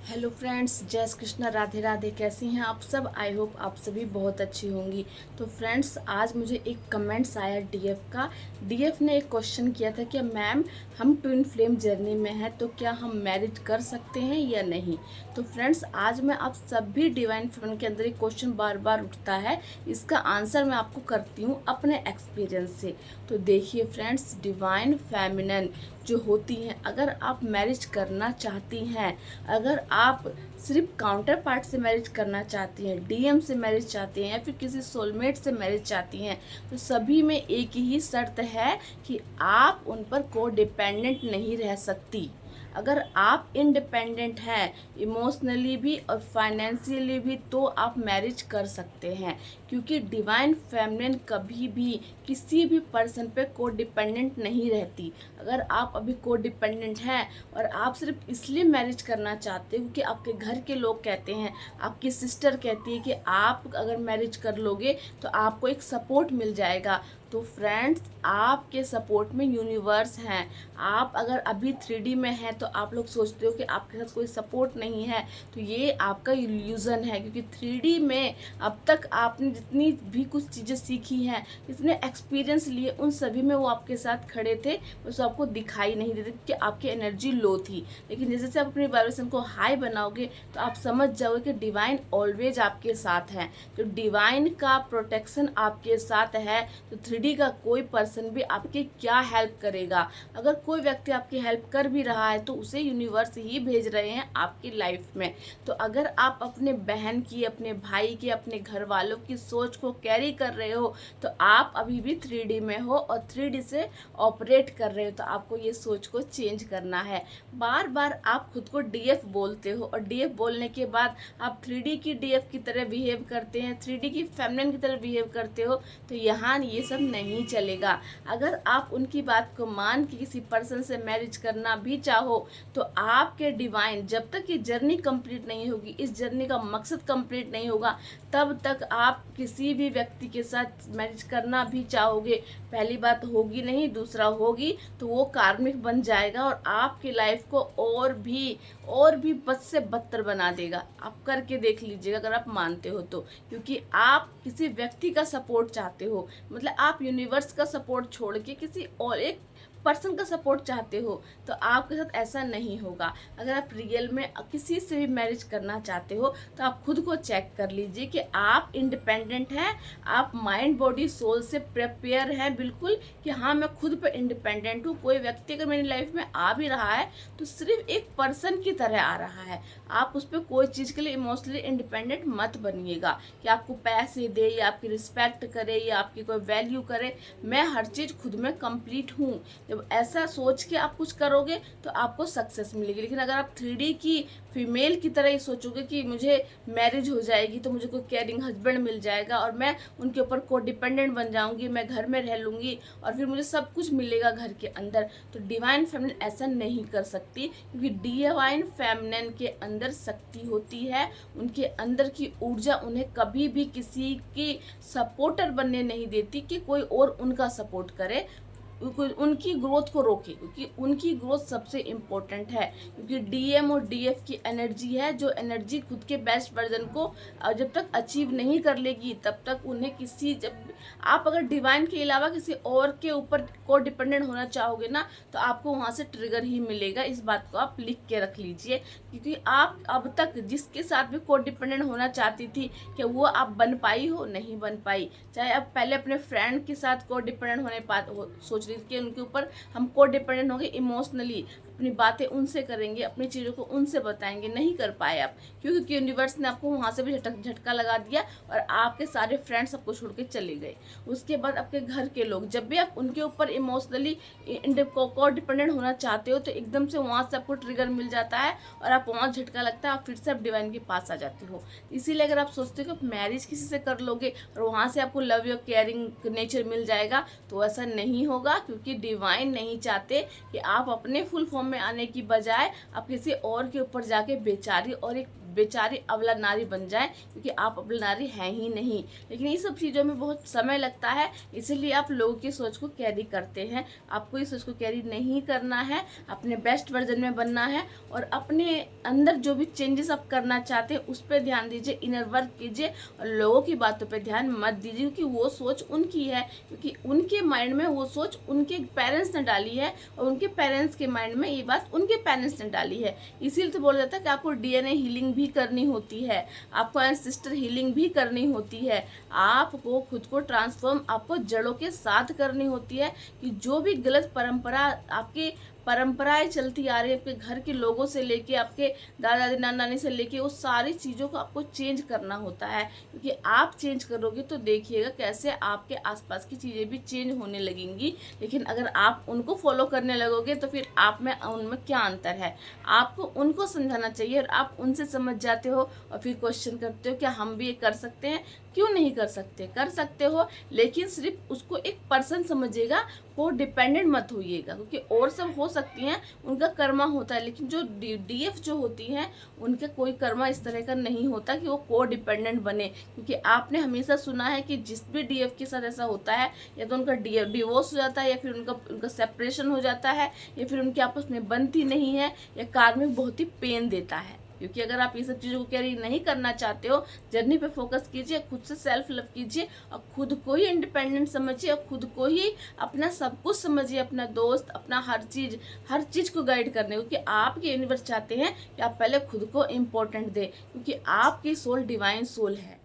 Hello friends, जय श्री कृष्णा, राधे राधे। कैसी हैं आप सब? आई होप आप सभी बहुत अच्छी होंगी। तो फ्रेंड्स, आज मुझे एक कमेंट्स आया डीएफ का। डीएफ ने एक क्वेश्चन किया था कि मैम, हम ट्विन फ्लेम जर्नी में हैं तो क्या हम मैरिज कर सकते हैं या नहीं। तो फ्रेंड्स, आज मैं आप सभी डिवाइन फेमिनिन के अंदर एक क्वेश्चन बार बार उठता है, इसका आंसर मैं आपको करती हूँ अपने एक्सपीरियंस से। तो देखिए फ्रेंड्स, डिवाइन फेमिनिन जो होती हैं, अगर आप मैरिज करना चाहती हैं, अगर आप सिर्फ काउंटर पार्ट से मैरिज करना चाहती हैं, डीएम से मैरिज चाहती हैं या फिर किसी सोलमेट से मैरिज चाहती हैं, तो सभी में एक ही शर्त है कि आप उन पर को डिपेंडेंट नहीं रह सकती। अगर आप इंडिपेंडेंट हैं इमोशनली भी और फाइनेंशियली भी, तो आप मैरिज कर सकते हैं, क्योंकि डिवाइन फेमिनिन कभी भी किसी भी पर्सन पे को डिपेंडेंट नहीं रहती। अगर आप अभी को डिपेंडेंट हैं और आप सिर्फ इसलिए मैरिज करना चाहते हो क्योंकि आपके घर के लोग कहते हैं, आपकी सिस्टर कहती है कि आप अगर मैरिज कर लोगे तो आपको एक सपोर्ट मिल जाएगा, तो फ्रेंड्स, आपके सपोर्ट में यूनिवर्स हैं। आप अगर अभी 3D में हैं तो आप लोग सोचते हो कि आपके साथ कोई सपोर्ट नहीं है, तो ये आपका इल्यूज़न है, क्योंकि 3D में अब तक आपने जितनी भी कुछ चीज़ें सीखी हैं, जितने एक्सपीरियंस लिए, उन सभी में वो आपके साथ खड़े थे, बस आपको दिखाई नहीं देते कि आपकी एनर्जी लो थी। लेकिन जैसे जैसे आप अपनी वाइब्रेशन को हाई बनाओगे तो आप समझ जाओगे कि डिवाइन ऑलवेज आपके साथ है। तो डिवाइन का प्रोटेक्शन आपके साथ है, तो 3D का कोई पर्सन भी आपकी क्या हेल्प करेगा। अगर कोई व्यक्ति आपकी हेल्प कर भी रहा है तो उसे यूनिवर्स ही भेज रहे हैं आपकी लाइफ में। तो अगर आप अपने बहन की, अपने भाई की, अपने घर वालों की सोच को कैरी कर रहे हो, तो आप अभी भी 3D में हो और 3D से ऑपरेट कर रहे हो, तो आपको ये सोच को चेंज करना है। बार बार आप खुद को डीएफ बोलते हो और डीएफ बोलने के बाद आप 3D की डीएफ की तरह बिहेव करते हैं, 3D की फेमिनिन की तरह बिहेव करते हो, तो यहाँ ये सब नहीं चलेगा। अगर आप उनकी बात को मान के किसी पर्सन से मैरिज करना भी चाहो, तो आपके डिवाइन जब तक ये जर्नी कंप्लीट नहीं होगी, इस जर्नी का मकसद कंप्लीट नहीं होगा, तब तक आप किसी भी व्यक्ति के साथ मैरिज करना भी चाहोगे, पहली बात होगी नहीं, दूसरा होगी तो वो कार्मिक बन जाएगा और आपकी लाइफ को और भी बद से बदतर बना देगा। आप करके देख लीजिएगा अगर आप मानते हो तो, क्योंकि आप किसी व्यक्ति का सपोर्ट चाहते हो, मतलब आप यूनिवर्स का सपोर्ट छोड़ के किसी और एक पर्सन का सपोर्ट चाहते हो, तो आपके साथ ऐसा नहीं होगा। अगर आप रियल में किसी से भी मैरिज करना चाहते हो तो आप खुद को चेक कर लीजिए कि आप इंडिपेंडेंट हैं, आप माइंड बॉडी सोल से प्रिपेयर हैं बिल्कुल कि हाँ, मैं खुद पे इंडिपेंडेंट हूँ। कोई व्यक्ति अगर मेरी लाइफ में आ भी रहा है तो सिर्फ एक पर्सन की तरह आ रहा है। आप उस पर कोई चीज़ के लिए इमोशनली इंडिपेंडेंट मत बनिएगा कि आपको पैसे दे या आपकी रिस्पेक्ट करे या आपकी कोई वैल्यू करे। मैं हर चीज़ खुद में कंप्लीट हूँ। जब ऐसा सोच के आप कुछ करोगे तो आपको सक्सेस मिलेगी। लेकिन अगर आप 3D की फीमेल की तरह ही सोचोगे कि मुझे मैरिज हो जाएगी तो मुझे कोई केयरिंग हस्बैंड मिल जाएगा और मैं उनके ऊपर को डिपेंडेंट बन जाऊंगी, मैं घर में रह लूँगी और फिर मुझे सब कुछ मिलेगा घर के अंदर, तो डिवाइन फेमिनिन ऐसा नहीं कर सकती, क्योंकि डिवाइन फेमिनिन के अंदर शक्ति होती है, उनके अंदर की ऊर्जा उन्हें कभी भी किसी की सपोर्टर बनने नहीं देती कि कोई और उनका सपोर्ट करे, उनकी ग्रोथ को रोके, क्योंकि उनकी ग्रोथ सबसे इम्पोर्टेंट है। क्योंकि डीएम और डीएफ की एनर्जी है, जो एनर्जी खुद के बेस्ट वर्जन को जब तक अचीव नहीं कर लेगी तब तक उन्हें किसी, जब आप अगर डिवाइन के अलावा किसी और के ऊपर को डिपेंडेंट होना चाहोगे ना, तो आपको वहाँ से ट्रिगर ही मिलेगा। इस बात को आप लिख के रख लीजिए, क्योंकि आप अब तक जिसके साथ भी को डिपेंडेंट होना चाहती थी, क्या वो आप बन पाई हो? नहीं बन पाई। चाहे आप पहले अपने फ्रेंड के साथ को डिपेंडेंट सोच रही थी कि उनके ऊपर हम को डिपेंडेंट होंगे इमोशनली, अपनी बातें उनसे करेंगे, अपनी चीज़ों को उनसे बताएंगे, नहीं कर पाए आप, क्योंकि यूनिवर्स ने आपको वहाँ से भी झटका लगा दिया और आपके सारे फ्रेंड्स आपको छोड़ के चले गए। उसके बाद आपके घर के लोग, जब भी आप उनके ऊपर इमोशनली को डिपेंडेंट होना चाहते हो तो एकदम से वहाँ से आपको ट्रिगर मिल जाता है और आप वहाँ झटका लगता है, आप फिर से आप डिवाइन के पास आ जाते हो। इसीलिए अगर आप सोचते हो कि आप मैरिज किसी से कर लोगे और वहाँ से आपको लव और केयरिंग नेचर मिल जाएगा, तो ऐसा नहीं होगा, क्योंकि डिवाइन नहीं चाहते कि आप अपने फुल फॉर्म में आने की बजाय आप किसी और के ऊपर जाके बेचारी और एक बेचारी अबला नारी बन जाए, क्योंकि आप अबला नारी हैं ही नहीं। लेकिन ये सब चीज़ों में बहुत समय लगता है, इसीलिए आप लोगों की सोच को कैरी करते हैं। आपको इस सोच को कैरी नहीं करना है, अपने बेस्ट वर्जन में बनना है और अपने अंदर जो भी चेंजेस आप करना चाहते हैं उस पर ध्यान दीजिए, इनर वर्क कीजिए और लोगों की बातों पे ध्यान मत दीजिए, क्योंकि वो सोच उनकी है, क्योंकि उनके माइंड में वो सोच उनके पेरेंट्स ने डाली है और उनके पेरेंट्स के माइंड में ये बात उनके पेरेंट्स ने डाली है। इसीलिए तो बोला जाता है कि आपको डीएनए हीलिंग भी करनी होती है, आपको एंसेस्टर हीलिंग भी करनी होती है, आपको खुद को ट्रांसफॉर्म आपको जड़ों के साथ करनी होती है, कि जो भी गलत परंपरा आपकी परंपराएं चलती आ रही है, आपके घर के लोगों से लेके आपके दादा दादी नाना नानी से लेके, वो सारी चीज़ों को आपको चेंज करना होता है। क्योंकि आप चेंज करोगे तो देखिएगा कैसे आपके आसपास की चीज़ें भी चेंज होने लगेंगी। लेकिन अगर आप उनको फॉलो करने लगोगे तो फिर आप में उनमें क्या अंतर है, आपको उनको समझाना चाहिए और आप उनसे समझ जाते हो और फिर क्वेश्चन करते हो क्या हम भी ये कर सकते हैं। क्यों नहीं कर सकते, कर सकते हो, लेकिन सिर्फ उसको एक पर्सन समझिएगा, को डिपेंडेंट मत होइएगा, क्योंकि और सब हो सकती हैं, उनका कर्मा होता है, लेकिन जो डीएफ जो होती हैं उनका कोई कर्मा इस तरह का नहीं होता कि वो को डिपेंडेंट बने। क्योंकि आपने हमेशा सुना है कि जिस भी डीएफ के साथ ऐसा होता है, या तो उनका डिवोर्स हो जाता है, या फिर उनका सेपरेशन हो जाता है, या फिर उनकी आपस में बनती नहीं है, या कार्मिक बहुत ही पेन देता है। क्योंकि अगर आप ये सब चीज़ों को कैरी नहीं करना चाहते हो, जर्नी पे फोकस कीजिए, खुद से सेल्फ लव कीजिए और खुद को ही इंडिपेंडेंट समझिए और खुद को ही अपना सब कुछ समझिए, अपना दोस्त, अपना हर चीज़ को गाइड करने, क्योंकि आपके यूनिवर्स चाहते हैं कि आप पहले खुद को इम्पोर्टेंट दें, क्योंकि आपकी सोल डिवाइन सोल है।